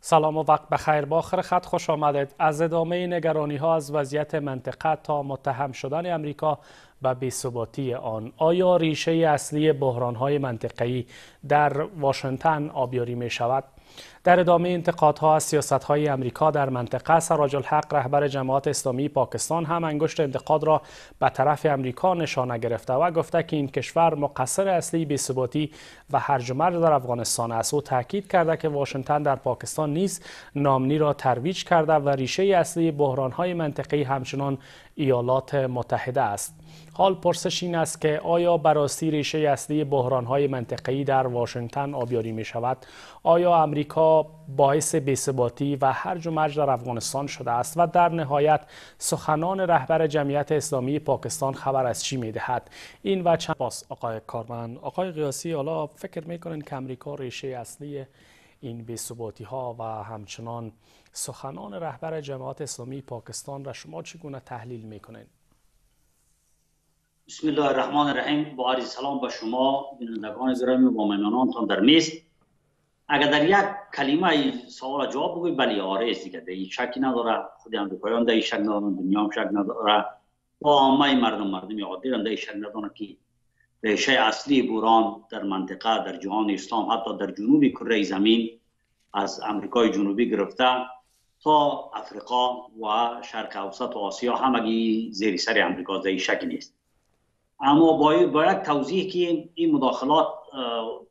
سلام و وقت بخیر. با آخر خط خوش آمدید. از ادامه نگرانی ها از وضعیت منطقه تا متهم شدن امریکا به بی‌ثباتی آن، آیا ریشه اصلی بحران های منطقه‌ای در واشنگتن آبیاری می شود؟ در ادامه انتقادها از سیاست‌های امریکا در منطقه، سراج الحق رهبر جماعت اسلامی پاکستان هم انگشت انتقاد را به طرف امریکا نشانه گرفته و گفته که این کشور مقصر اصلی بی‌ثباتی و هرج و مرج در افغانستان است. او تاکید کرده که واشنگتن در پاکستان نیز ناامنی را ترویج کرده و ریشه اصلی بحران‌های منطقه‌ای همچنان ایالات متحده است. حال پرسش این است که آیا براستی ریشه اصلی بحران‌های منطقه‌ای در واشنگتن آبیاری می شود؟ آیا امریکا باعث بی‌ثباتی و هرج و مرج در افغانستان شده است؟ و در نهایت سخنان رهبر جمعیت اسلامی پاکستان خبر از چی می دهد؟ این و چند باز آقای کارمند. آقای قیاسی، حالا فکر میکنین که امریکا ریشه اصلی این بی‌ثباتی ها و همچنان سخنان رهبر جماعت اسلامی پاکستان را شما چگونه تحلیل میکنین؟ بسم الله الرحمن الرحیم. با عرض سلام به شما بینندگان گرامی و با مهمانانتان در میز. اگر در یک کلمه سوال جواب بگویید، بله آره است دیگه، این شکی نداره. خود امریکایان در این شک ندارن، دنیا هم شک نداره، با عامه مردم عادی هم در این شک ندارن که ریشه اصلی بحران در منطقه، در جهان اسلام، حتی در جنوب کره زمین از امریکای جنوبی گرفته تا افریقا و شرق اوسط و آسیا همگی زیر سر امریکا، در این شک نیست. اما با یک توضیح که این مداخلات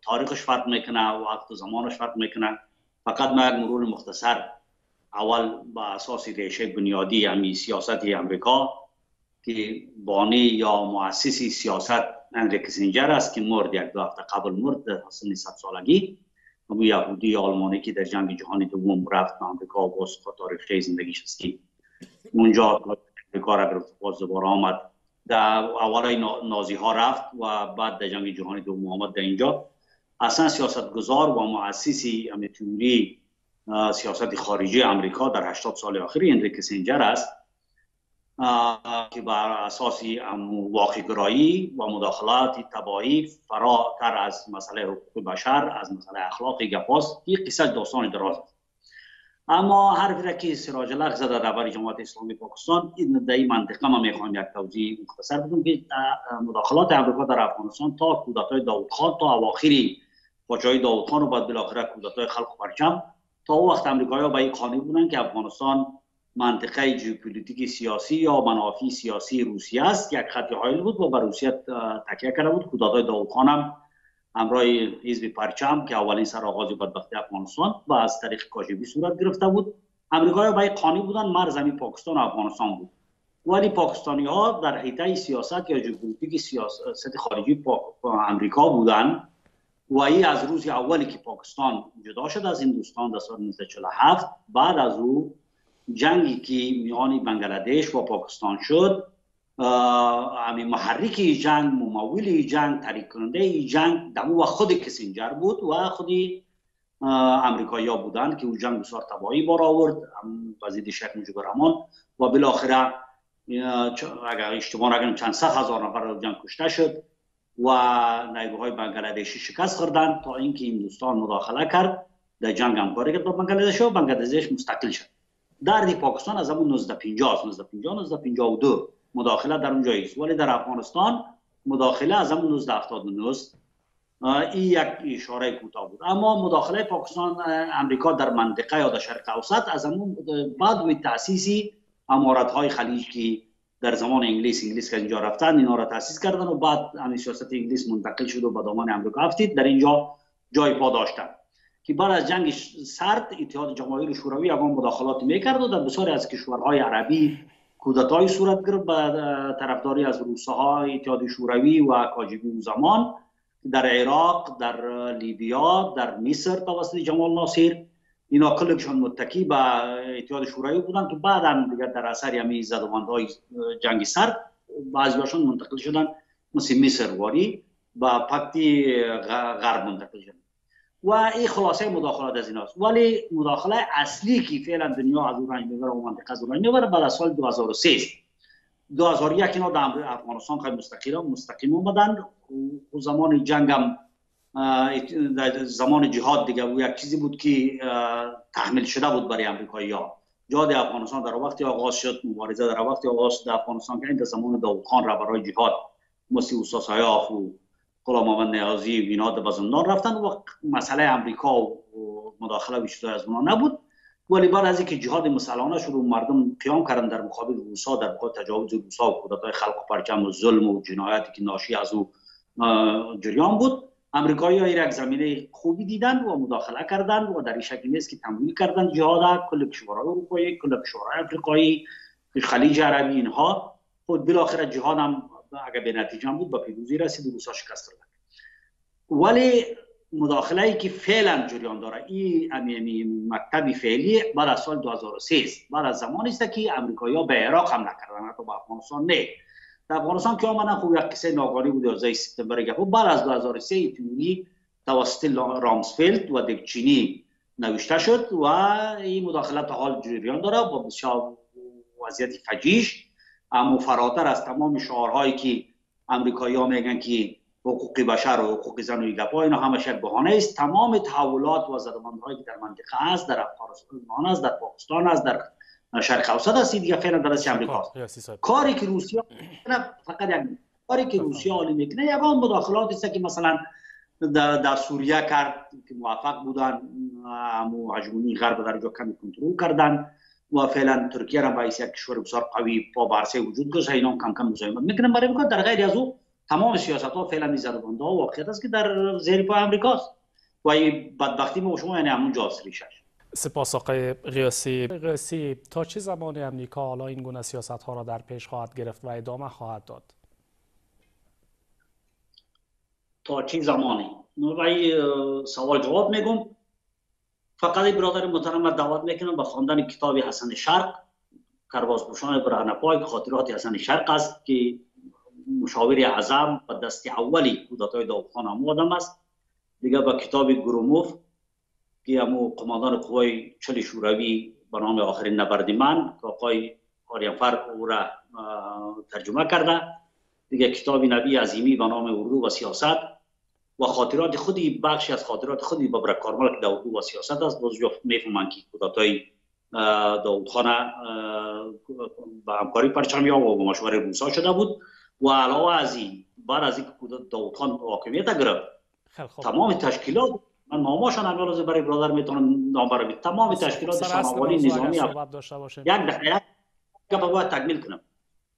تاریخش فرق میکنه، وقت و زمانش فرق میکنه. فقط ما یک مرور مختصر اول با اساس ریشه بنیادی همین سیاست امریکا که بانی یا مؤسسی سیاست هنری کیسینجر است که مرد یک دو هفته قبل، مرد در سن 100 سالگی. اون یهودی آلمانی که در جنگ جهانی دوم رفت به امریکا و باز تاریخچه زندگیش است که اونجا امریکا را گرفت، باز دوباره آمد. در اولای نازی ها رفت و بعد در جنگ جهانی دوم آمد در اینجا. اصلا سیاستگزار و مؤسسی تئوری سیاست خارجی امریکا در 80 سال اخیر هنری کیسینجر است که بر اساس واقع‌گرایی و مداخلات تبعی فراتر از مسئله حقوق بشر، از مسئله اخلاقی گپاست. این قصه داستان دراز است. اما حرفی را که سراج الحق زده رهبر جماعت اسلامی پاکستان، در این منطقه ما میخوایم یک توضیح مختصر بدم که مداخلات امریکا در افغانستان تا کودتای داود خان، تا اواخری پاچای داود خان و بعد بالاخره کودتای خلق و پرچم، تا اون وقت امریکایی‌ها به این قانع بودند که افغانستان منطقه ژئوپلیتیک سیاسی یا منافع سیاسی روسیه است. یک خط حائل بود و بر روسیه تکیه کرده بود. کودتای داود خان هم همراه حزب پرچم که اولین سرآغاز بدبختی افغانستان و از طریق کاجبی صورت گرفته بود. امریکایی‌ها به این قانع بودند مرز همین پاکستان و افغانستان بود. ولی پاکستانی‌ها در حیطه سیاست یا ژئوپلیتیک سیاست خارجی امریکا بودند و این از روز اولی که پاکستان جدا شد از هندوستان در سال 1947، بعد از او جنگی که میان بنگلادش و پاکستان شد، همین محرک جنگ، ممول جنگ، تحریک کننده جنگ دمو و خود کیسینجر بود و خودی امریکایی‌ها بودند که اون جنگ بسیار تباهی بار آورد با ضد شیخ مجیب الرحمن و بالاخره اگر اشتباه نکنم چند صد هزار نفر در جنگ کشته شد و نیروهای بنگلادشی شکست خوردند تا اینکه هندوستان مداخله کرد در جنگ، همکاری کرد با بنگلادش و بنگلادش مستقل شد. در پاکستان از همون 1952 مداخله در اونجا است، ولی در افغانستان مداخله از همون 1979 این یک اشاره کوتاه بود. اما مداخله پاکستان امریکا در منطقه یا در شرق اوسط از همون بعد و تأسیسی امارت‌های خلیج که در زمان انگلیس که اینجا رفتن اینا را تأسیس کردن و بعد همین سیاست انگلیس منتقل شد و به دامان امریکا افتید، در اینجا جای پا داشتن که بعد از جنگ سرد اتحاد جماهیر شوروی اقام مداخلات میکرد و در بسیاری از کشورهای عربی کودتای صورت گرفت به طرفداری از روس‌ها، اتحاد شوروی و کاجبی اون زمان. در عراق، در لیبیا، در مصر توسط جمال ناصر، اینا کلشون متکی به اتحاد شوروی بودن که بعد هم دیگر در اثر همین زدوندهای جنگ سرد بعضی‌هاشون منتقل شدن مثل مصر واری با پکت غرب منتقل شدن و این خلاصه مداخلات از ایناست. ولی مداخله اصلی که فعلا دنیا از اون رنج میبره و منطقه از اون رنج میبره بعد از سال 2003 2001 اینا در افغانستان خیلی مستقیم اومدن. و زمان جنگ هم در زمان جهاد دیگه او یک چیزی بود که تحمیل شده بود برای امریکایی‌ها. جهاد افغانستان در وقتی آغاز شد، مبارزه در وقتی آغاز شد در افغانستان که این در زمان داوود خان رهبرای جهاد مثل اوستا سیاف و غلام محمد نیازی و اینا به زندان رفتن و مسئله امریکا و مداخله و چیزای از اونها نبود. ولی بعد از اینکه جهاد مسلحانه شد و مردم قیام کردن در مقابل روسا، در مقابل تجاوز روسا و کودتای خلق و پرچم و ظلم و جنایاتی که ناشی از او جریان بود، امریکایی‌ها یک زمینه خوبی دیدن و مداخله کردن و در این شکل نیست که تمویل کردن جهاد. کل کشورهای اروپایی، کل کشورهای افریقایی، خلیج عربی، اینها خود بالاخره جهاد هم اگر به نتیجه بود به پیروزی رسید و روسا شکست دادن. ولی مداخله‌ای که فعلا جریان داره این مکتب فعلی بعد از سال 2003 بعد از زمانی است که امریکایی‌ها به عراق حمله کردن، حتی به افغانستان نه. در افغانستان که آمدن خوب یک قصه ناگهانی بود 11 سپتامبر گپ. بعد از 2003 ایتونی توسط رامسفلد و دیک چینی نوشته شد و این مداخله تا حال جریان داره با بسیار وضعیت فجیعش، اما فراتر از تمام شعارهایی که امریکایی‌ها میگن که حقوق بشر و حقوق زن و این گپ‌ها، اینا همش یک بهانه است. تمام تحولات و زدبندهایی که در منطقه است، در افغانستان است، در پاکستان است، در شرق اوسط است، دیگه فعلا در دست امریکا است. کاری که روسیه فقط یک کاری که روسیه عالی میکنه یگان مداخلات است که مثلا در سوریه کرد که موفق بودن، امو هژمونی غرب در جا کمی کنترل کردن و فعلا ترکیه را به حیث یک کشور بسیار قوی پا برسه وجود گذاشت، اینا کم کم مزاحمت میکنن برای امریکا. در غیر از او تمام سیاست‌ها فعلا زدبندها و واقعیت است که در زیر پای امریکاست و این بدبختی ما شما یعنی همون جاست ریشش. سپاس آقای قیاسی. تا چه زمان امریکا حالا این گونه سیاست‌ها را در پیش خواهد گرفت و ادامه خواهد داد؟ تا چه زمانی؟ و سوال جواب میگم. فقط برادر محترم را دعوت میکنم به خواندن کتاب حسن شرق، کرباسپوشان برهنه‌پای، خاطرات حسن شرق است که مشاور اعظم و دست اولی کودتای داوود خان هم آدم است. دیگه با کتاب گروموف که همو قماندان قوای چل شوروی به نام آخرین نبرد من که آقای آریانفر او را ترجمه کرده. دیگه کتاب نبی عظیمی به نام اردو و سیاست و خاطرات خودی، بخشی از خاطرات خودی بابرک کارمل که در اردو و سیاست است. باز جفت میفهمن که کودتای داوود خان با همکاری پرچمیا و با مشوره روسا شده بود و علاوه از این بعد از اینکه داوود خان حاکمیت گرفت تمام تشکیلات، من ناماشان هم برای برادر میتونم نام برم، تمام تشکیلات ثانویه نظامی یک دقیقه باید تکمیل کنم.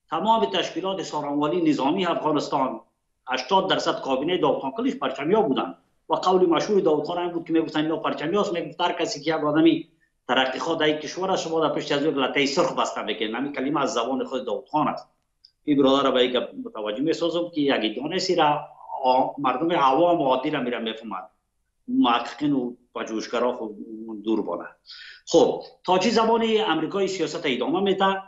تمام تشکیلات ثانویه نظامی افغانستان 80% کابینه داوود خان کلیش پرچمیا بودن و قول مشهور داوود خان این بود که میگفتن اینا پرچمیاست. میگفت هر کسی که یک آدمی ترقی خواه در یک کشور است شما در پشت از یک لطه سرخ بسته میکنید. همین کلمه از زبان خود داوود خان است. این برادر را به یک متوجه میسازم که یک دانشی را مردم عوام و عادی را میرن میفهمند، محققین و پژوهشگرا خود دور بانه. خب تا چه زمانی امریکای سیاست ادامه میده؟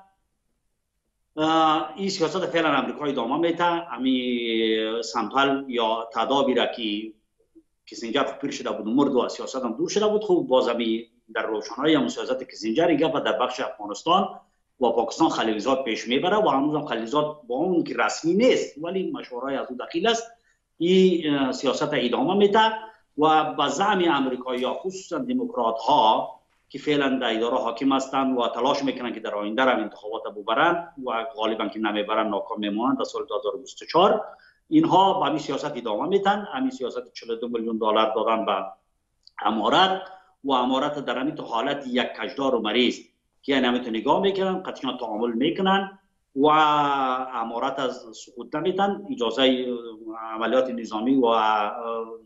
این سیاست فعلا امریکا ادامه میده. همین سمپل یا تدابیری را که کیسینجر پیر شده بود مرد و سیاست هم دور شده بود. خوب باز همی در روشنایی هم سیاست کیسینجر اینجا در بخش افغانستان و پاکستان خلیلزاد پیش میبره و هنوز هم خلیلزاد با اون که رسمی نیست ولی مشورهای از او دخیل است. این سیاست ادامه میده و به زعم امریکایی‌ها خصوصا دموکرات ها که فعلا در اداره حاکم هستند و تلاش میکنن که در آینده هم انتخابات ببرن و غالبا که نمیبرن ناکام میمونن در سال 2024. اینها به همین سیاست ادامه میدن. همین سیاست 42 میلیون دلار دادن به امارت و امارت در همین حالت یک کجدار و مریض که یعنی همین نگاه میکنن، قطعا تعامل میکنن و امارت از سقوط نمیدن، اجازه عملیات نظامی و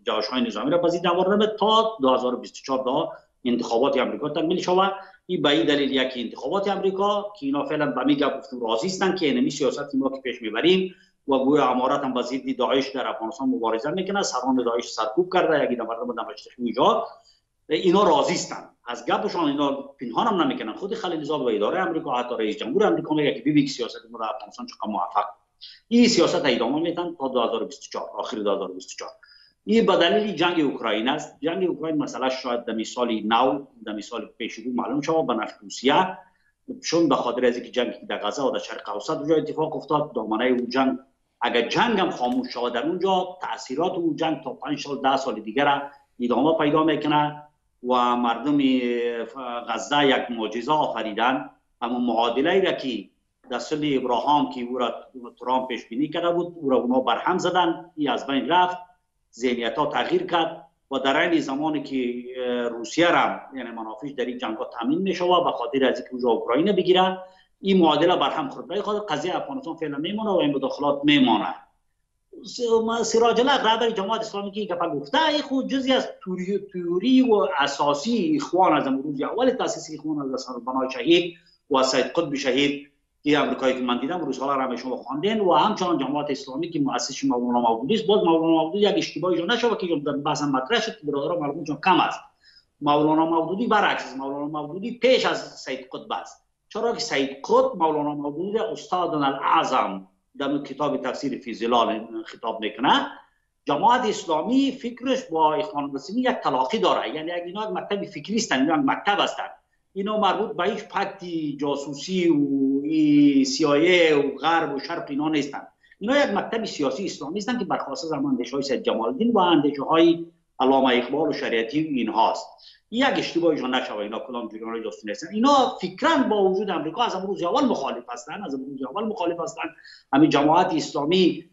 جوش‌های نظامی را پذیر نمی‌کنند تا 2024 دا انتخابات امریکا تکمیل شود. این به این دلیل یکی انتخابات امریکا که اینا فعلا به می گفتن راضی هستند که اینمی سیاست ما که پیش میبریم و گویا امارت هم با ضد داعش در افغانستان مبارزه میکنه، سران داعش سرکوب کرده، یکی مردم دمشق اینجا اینا راضی هستند. از گپشان اینا پنهان هم نمیکنن. خود خلیلزاد و اداره امریکا حتی رئیس جمهور امریکا میگه که ببین سیاست ما در افغانستان چقدر موفق. این سیاست ادامه میدن تا 2024 آخر 2024. این به دلیل جنگ اوکراین است. جنگ اوکراین مسئله شاید در مثال نو در مثال پیش رو معلوم شود به نفع روسیه، چون به خاطر از اینکه جنگی در غزه و در شرق اوسط اونجا اتفاق افتاد، دامنه اون جنگ اگر جنگ هم خاموش شود در اونجا، تاثیرات اون جنگ تا 5 سال 10 سال دیگر ادامه پیدا میکنه و مردم غزه یک معجزه آفریدن. اما معادله را که در صلح ابراهام که او را ترامپ پیش بینی کرده بود، او را اونا برهم زدن، این از بین رفت، ذهنیت ها تغییر کرد و در این زمانی که روسیه را یعنی منافعش در این جنگ ها تامین میشود به خاطر از اینکه اونجا اوکراین بگیره، این معادله برهم خورد. برای خاطر قضیه افغانستان فعلا میمونه و این مداخلات میمانه. سراج الحق رهبر جماعت اسلامی که گپ گفته، این خود جزئی از تئوری و اساسی اخوان از روز اول تاسیس اخوان از بنای شهید و سید قطب شهید که امریکایی که من دیدم روزها را شما خواندین و همچنان جماعت اسلامی که مؤسس مولانا مودودی است. باز مولانا مودودی یک اشتباهی جو نشه که در بحث مطرح شد که برادران معلومه کم است. مولانا مودودی برعکس است. مولانا مودودی پیش از سید قطب است، چرا که سید قطب مولانا مودودی استادنا الاعظم در کتاب تفسیر فی ظلال خطاب میکنه. جماعت اسلامی فکرش با اخوان المسلمین یک تلاقی داره، یعنی اینا یک مکتب فکری هستند، اینا یک مکتب هستند، اینا مربوط به هیچ پکتی جاسوسی و CIA و غرب و شرق اینا نیستند. اینا یک مکتب سیاسی اسلامی هستند که برخواسته از اندیشه‌های سید جمال الدین و اندیشه‌های علامه اقبال و شریعتی و اینهاست. یک اشتباهیشون نشوه، اینا کدام جریان جاسوسی نیستن. اینا فکراً با وجود امریکا از روز اول مخالف هستند، همین جماعت اسلامی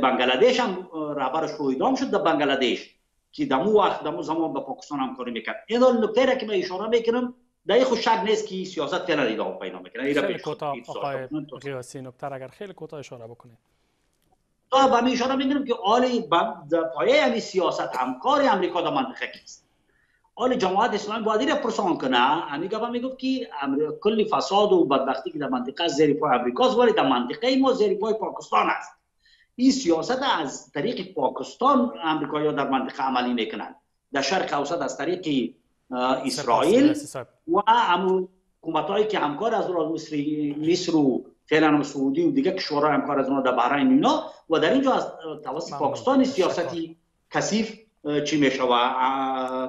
بنگلادش هم رهبرش رو اعدام شد در بنگلادش که دمو وقت دمو زمان به پاکستان همکاری میکرد. این نکته را که من اشاره میکنم در این خود شک نیست که سیاست فعلا ادامه پیدا میکنه. خیلی کوتاه آقای قیاسی نکته اگر خیلی کوتاه اشاره بکنید. تا به من اشاره میکنم که آلی پایه همین سیاست همکار امریکا در منطقه کیست. آلی جماعت اسلامی باید را پرسان کنه. همین گفت میگفت که کل فساد و بدبختی که در منطقه زیر پای امریکاست، ولی در منطقه ما زیر پای پاکستان است. این سیاست از طریق پاکستان امریکایی‌ها در منطقه عملی میکنند. در شرق اوسط از طریق اسرائیل و همون حکومتایی که همکار از اون مصر و فعلا سعودی و دیگه کشورهای همکار از اون در بحرین اینا، و در اینجا از توسط پاکستان سیاستی کثیف چی میشه و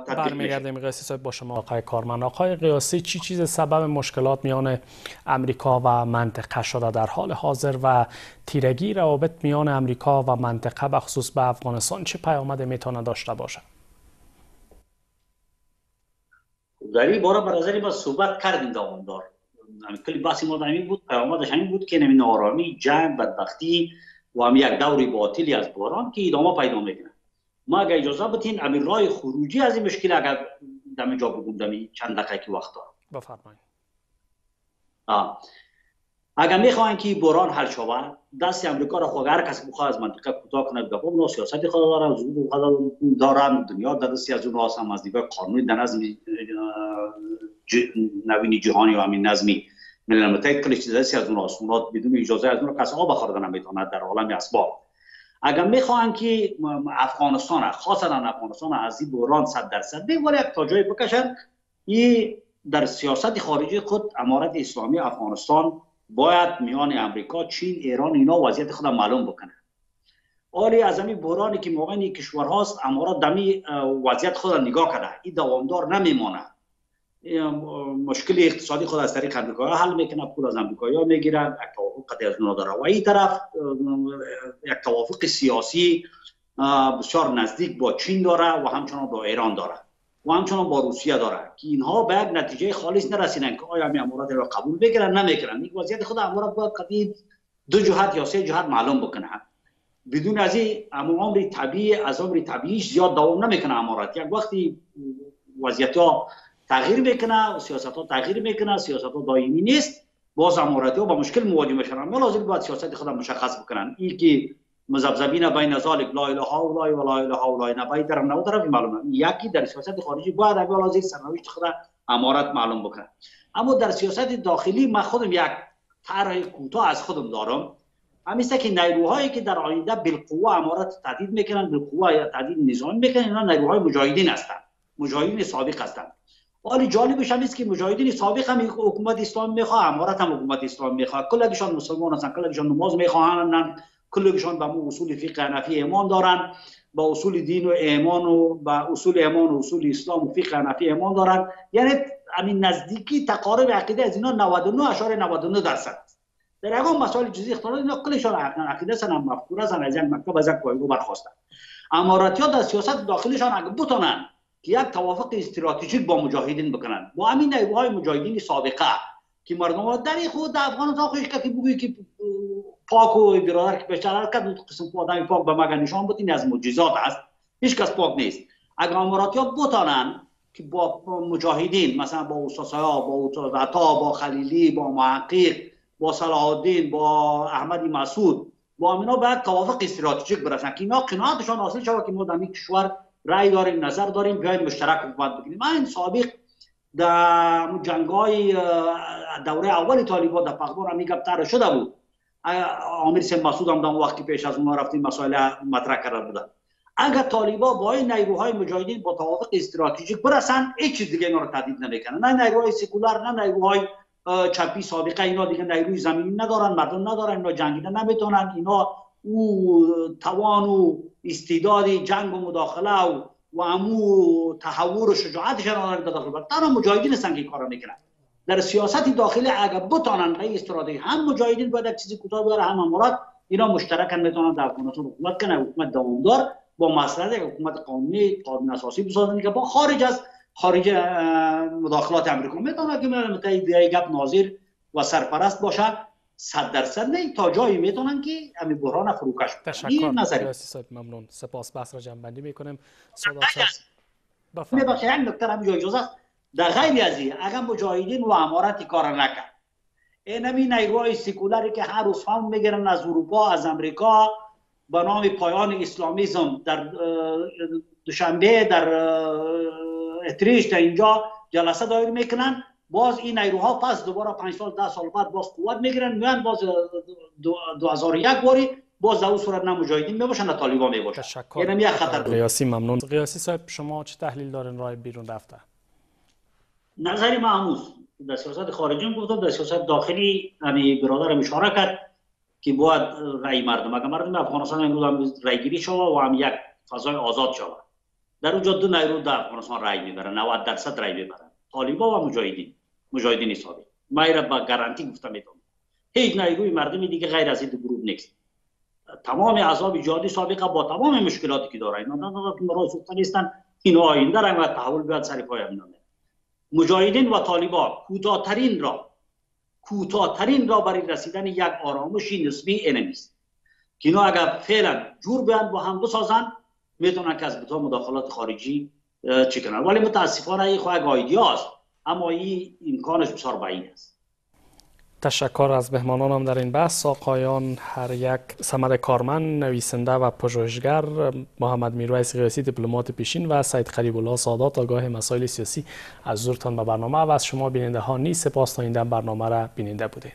تطبیق میشه. برمیگردیم قیاسی صاحب با شما آقای کارمند. آقای قیاسی، چی چیز سبب مشکلات میان امریکا و منطقه شده در حال حاضر و تیرگی روابط میان امریکا و منطقه بخصوص به افغانستان چه پیامد میتونه داشته باشه؟ در این باره به نظر من صحبت کردیم دوامدار. کلی بحث ما همین بود، پیامدش همین بود که نمی آرامی، جنگ، بدبختی و هم یک دوری باطلی از بحران که ادامه پیدا میکنه. ما اگر اجازه بدین امیر راه خروجی از این مشکل اگر دم جا بگم چند دقیقه وقت دارم. بفرمایید. اگر میخواین که بحران حل شود، دست امریکا را خود هر کس بخواد از منطقه کوتاه کنه بگه اون سیاست خود داره، حضور خود دارن، دنیا در دستی از اون هم از دیگه قانونی در نظم نوین جهانی و همین نظمی ملل متحد کلی چیز دستی از اون اونات بدون اجازه از اون کس آب خورده نمیتونه در عالم اسباب. اگر میخواین که افغانستان خاصا افغانستان از این بحران 100% بگیره یک تا جای بکشن، این در سیاست خارجی خود امارت اسلامی افغانستان باید میان امریکا، چین، ایران اینا وضعیت خود معلوم بکنه. آلی از همین بحرانی که موقعی کشور هاست امارات دمی وضعیت خود نگاه کرده، این دوامدار نمیمانه. مشکل اقتصادی خود از طریق امریکا حل میکنه، پول از امریکایی میگیرن، یک توافق قطعی از اونها داره و این طرف یک توافق سیاسی بسیار نزدیک با چین داره و همچنان با ایران داره و همچنان با روسیه داره که اینها به یک نتیجه خالص نرسیدن که آیا همین امارات را قبول بگیرن نمیگیرن. این وضعیت خود امارات باید قطعی 2 جهت یا 3 جهت معلوم بکنه. بدون از این امر طبیعی از امر طبیعیش زیاد دوام نمیکنه. امارات یک وقتی وضعیت ها تغییر میکنه، سیاست ها تغییر میکنه، سیاست ها دائمی نیست، باز امارات ها با مشکل مواجه میشن. ما لازم باید سیاست خود مشخص بکنن. این که مذبذبین بین ذالک لا اله الا الله و لا اله الا الله نبی در نو طرف معلومه. یکی در سیاست خارجی باید اول از سرنوشت خود امارات معلوم بکنه. اما در سیاست داخلی من خودم یک طرح کوتاه از خودم دارم. همیشه که نیروهایی که در آینده بالقوه امارات تهدید میکنن، بالقوه یا تهدید نظامی میکنن، اینا نیروهای مجاهدین هستند، مجاهدین سابق هستند. ولی جالبش هم است که مجاهدین سابق هم حکومت اسلامی میخواه، امارات هم حکومت اسلامی میخواه، کلشون مسلمان هستند، کلشون نماز میخوانند، کلشون به اصول فقه حنفی ایمان دارن، با اصول دین و ایمان و با اصول ایمان و اصول اسلام و فقه حنفی ایمان دارن. یعنی همین نزدیکی تقارب عقیده از اینا 99.99% است. در هنگام مسائل جزئی اختلاف اینا کلشان عقیده سن هم مفکوره سن از یک مکتب از یک پایگاه برخواستن. اماراتی‌ها در سیاست داخلیشان اگه بتونن که یک توافق استراتژیک با مجاهدین بکنن، با همین نیروهای مجاهدین سابقه که مردم در خود در افغانستان خوش که بگویی که پاک و برادر که پیش حرکت دو قسم آدم پاک به مگه نشان بدین از معجزات است، هیچ کس پاک نیست. اگر اماراتی‌ها بتونن که با مجاهدین مثلا با اوساسایا، با عطا، با خلیلی، با محقق، با صلاح الدین، با احمدی مسعود، با اینا به توافق استراتژیک برسن که اینا قناعتشان حاصل شود که ما در این کشور رأی داریم، نظر داریم، بیاین مشترک حکومت بکنیم. من سابق در جنگ‌های دوره اول طالبان در پخبار میگم طرح شده بود. عامر سید مسعود هم در وقتی پیش از اون رفتیم مسائل مطرح کرده بودن. اگر طالبان با این نیروهای مجاهدین با توافق استراتژیک برسن، هیچ چیز دیگه اینا رو تهدید نمیکنه. نه نیروهای سکولار، نه نیروهای چپی سابقه، اینا دیگه نیروی زمینی ندارن، مردم ندارن، اینا جنگیدن نمیتونن، اینا او توان و استعداد جنگ و مداخله و امو تحور و شجاعتشان ندارن در داخل. تنها مجاهدین هستن که کارا میکنن. در سیاست داخلی اگر بتونن به استراتژی هم مجاهدین باید یک چیزی کوتاه بیاره، هم امارات، اینا مشترکاً میتونن در افغانستان حکومت کنن، حکومت دوامدار با مسئله یک حکومت قومی قانون اساسی بسازن که با خارج مداخلات آمریکا میتونه که ملل متحد گپ ناظر و سرپرست باشه. 100% نه، تا جایی میتونن که همین بحران فروکش کنن. تشکر ریاسی صاحب، ممنون. سپاس. بحث را جمع‌بندی میکنیم. سادات صاحب بفرمایید. یک نکته هم اجازه است، در غیر از این اگر مجاهدین و امارات کار نکرد، اینمی نیروهای سکولاری که هر روز فهم میگیرن از اروپا، از امریکا به نام پایان اسلامیسم، در دوشنبه در اتریش در اینجا جلسه دایر میکنن، باز این نیروها پس دوباره 5 سال 10 سال بعد باز قوت میگیرن، میان باز 2001 باری باز در اون صورت نه مجاهدین میباشن نه طالبان میباشن. تشکر. اینم یک خطر بود. ریاسی ممنون. ریاسی صاحب، شما چه تحلیل دارین راه بیرون رفته؟ نظری محموز در سیاست خارجی گفتم، در سیاست داخلی یعنی برادرم اشاره کرد که باید رأی مردم، اگر مردم افغانستان امروز هم رأی گیری شود و هم یک فضای آزاد شود، در اونجا دو نیرو در افغانستان رأی میبرن، 90% رأی میبرن، طالبان و مجاهدین سابق. من را با گارانتی گفتم میتونم هیچ نیروی مردمی دیگه غیر از این دو گروه نیست. تمام احزاب جهادی سابقه با تمام مشکلاتی که دارن، اینا برای سوختن نیستن، اینا آینده رنگ و تحول بیاد سر پای اینا. مجاهدین و طالبان کوتاه‌ترین را برای رسیدن یک آرامش نسبی اینمیست که اینا اگر فعلا جور بیان با هم بسازن، میتونن که از بتا مداخلات خارجی چی کنن. ولی متاسفانه این خواهد ایدیاست، اما این امکانش بسیار بعید است. تشکر از مهمانانم در این بحث. آقایان هر یک، صمد کارمند، نویسنده و پژوهشگر، محمد میرویس قیاسی دیپلمات پیشین و سید قریب الله سادات آگاه مسائل سیاسی، از حضورتان به برنامه و از شما بیننده ها نیز سپاس تا این دم برنامه را بیننده بودین.